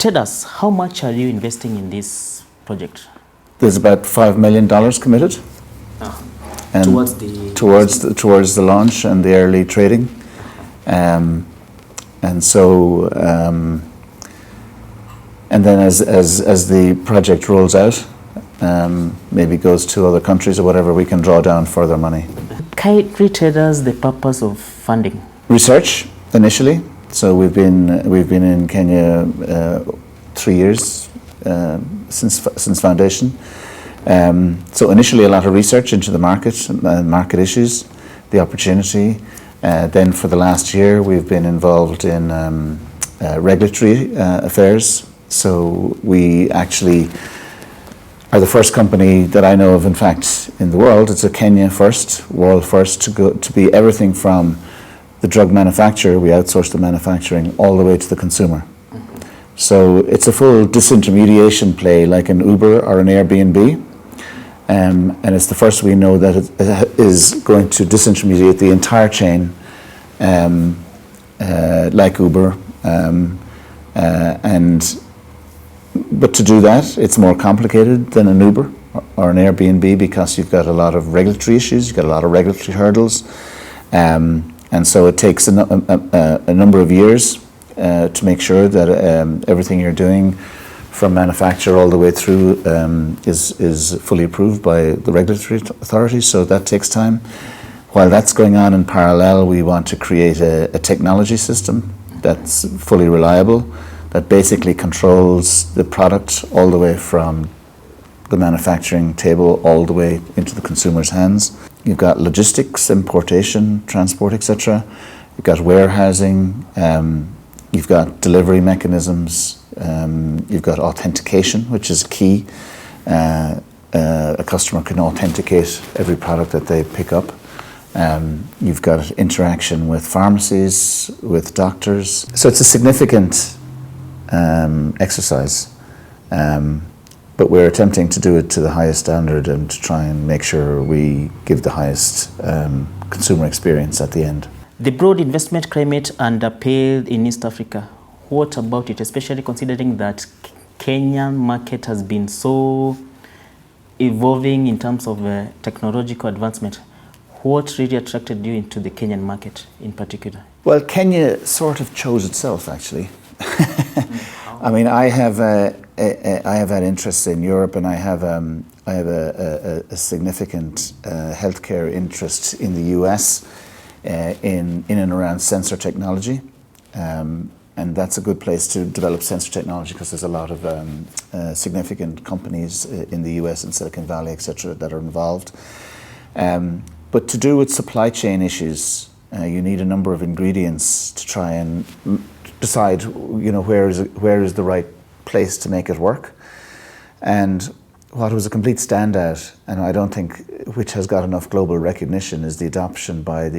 tell us, how much are you investing in this project? There's about $5 million committed. And towards the launch and the early trading. And so, and then as the project rolls out, maybe goes to other countries or whatever, we can draw down further money. Kindly tell us the purpose of funding. Research initially. So we've been in Kenya 3 years since foundation. So initially a lot of research into the market and market issues, the opportunity. Then for the last year we've been involved in regulatory affairs. So we actually are the first company that I know of, in fact, in the world. It's a Kenya first, world first, to be everything from the drug manufacturer, we outsource the manufacturing, all the way to the consumer. So it's a full disintermediation play, like an Uber or an Airbnb. And it's the first we know that it is going to disintermediate the entire chain, like Uber. But to do that, it's more complicated than an Uber or an Airbnb, because you've got a lot of regulatory issues, you've got a lot of regulatory hurdles. And so it takes a number of years to make sure that everything you're doing from manufacture all the way through is fully approved by the regulatory authorities, so that takes time. While that's going on in parallel, we want to create a technology system that's fully reliable, that basically controls the product all the way from the manufacturing table all the way into the consumer's hands. You've got logistics, importation, transport, etc. You've got warehousing, you've got delivery mechanisms, you've got authentication, which is key. A customer can authenticate every product that they pick up. You've got interaction with pharmacies, with doctors. So it's a significant exercise. But we're attempting to do it to the highest standard and to try and make sure we give the highest consumer experience at the end. The broad investment climate and appeal in East Africa, what about it, especially considering that Kenyan market has been so evolving in terms of technological advancement? What really attracted you into the Kenyan market in particular? Well, Kenya sort of chose itself, actually. I mean, I have had interests in Europe, and I have a significant healthcare interest in the US, in and around sensor technology, and that's a good place to develop sensor technology, because there's a lot of significant companies in the US and Silicon Valley, etc., that are involved. But to do with supply chain issues, you need a number of ingredients to try and decide, where is the right place to make it work. And what was a complete standout, and I don't think which has got enough global recognition, is the adoption by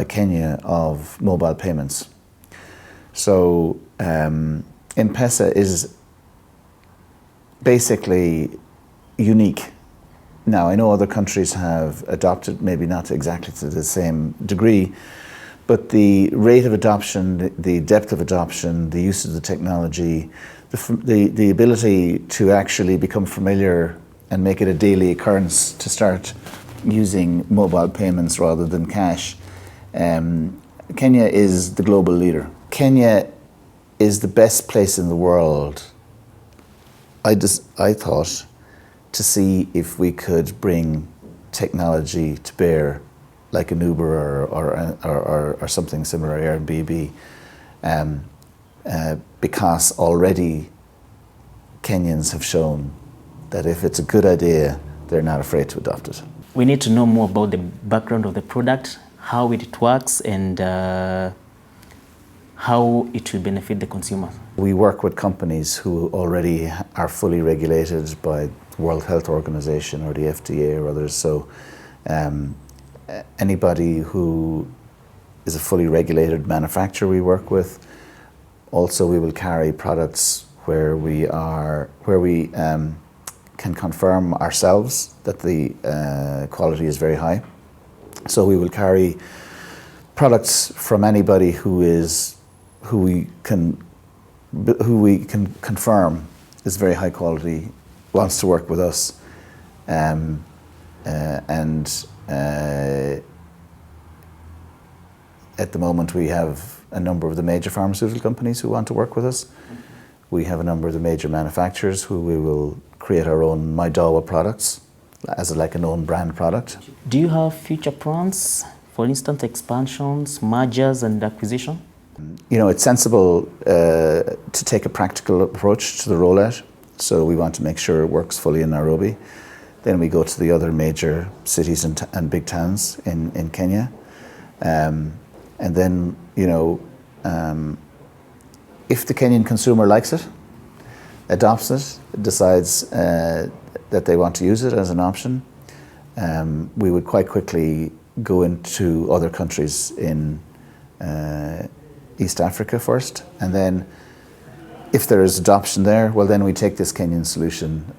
Kenya of mobile payments. So M-Pesa is basically unique. Now, I know other countries have adopted, maybe not exactly to the same degree, but the rate of adoption, the depth of adoption, the use of the technology, the ability to actually become familiar and make it a daily occurrence to start using mobile payments rather than cash. Kenya is the global leader. Kenya is the best place in the world, I thought, to see if we could bring technology to bear, like an Uber or something similar, Airbnb, because already Kenyans have shown that if it's a good idea, they're not afraid to adopt it. We need to know more about the background of the product, how it works, and how it will benefit the consumer. We work with companies who already are fully regulated by the World Health Organization or the FDA or others. So anybody who is a fully regulated manufacturer we work with. Also, we will carry products where we can confirm ourselves that the quality is very high. So we will carry products from anybody who we can who we can confirm is very high quality, wants to work with us, and at the moment we have a number of the major pharmaceutical companies who want to work with us. We have a number of the major manufacturers who we will create our own Mydawa products as like an own brand product. Do you have future plans, for instance, expansions, mergers and acquisition? You know, it's sensible to take a practical approach to the rollout. So we want to make sure it works fully in Nairobi. Then we go to the other major cities and big towns in Kenya. And then, you know, if the Kenyan consumer likes it, adopts it, decides that they want to use it as an option, we would quite quickly go into other countries in East Africa first. And then if there is adoption there, well, then we take this Kenyan solution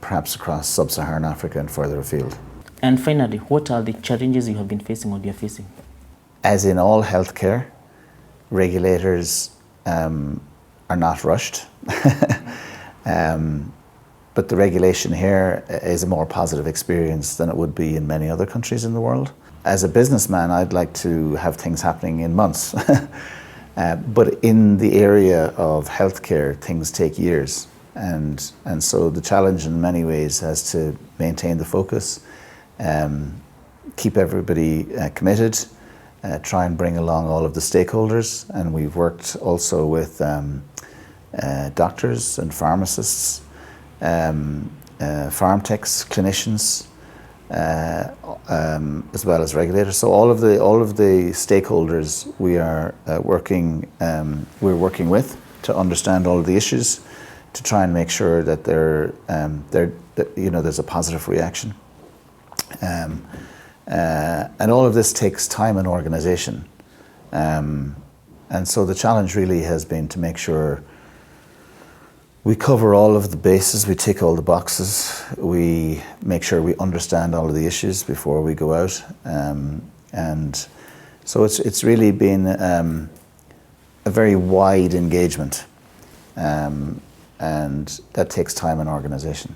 perhaps across sub-Saharan Africa and further afield. And finally, what are the challenges you have been facing or you're facing? As in all healthcare, regulators are not rushed. But the regulation here is a more positive experience than it would be in many other countries in the world. As a businessman, I'd like to have things happening in months. But in the area of healthcare, things take years. And so the challenge in many ways has to maintain the focus, keep everybody committed, try and bring along all of the stakeholders. And we've worked also with doctors and pharmacists, farm techs, clinicians, as well as regulators. So all of the stakeholders we are we're working with to understand all of the issues, to try and make sure that there's a positive reaction. And all of this takes time and organization. And so the challenge really has been to make sure we cover all of the bases, we tick all the boxes, we make sure we understand all of the issues before we go out. And so it's really been a very wide engagement, and that takes time and organization.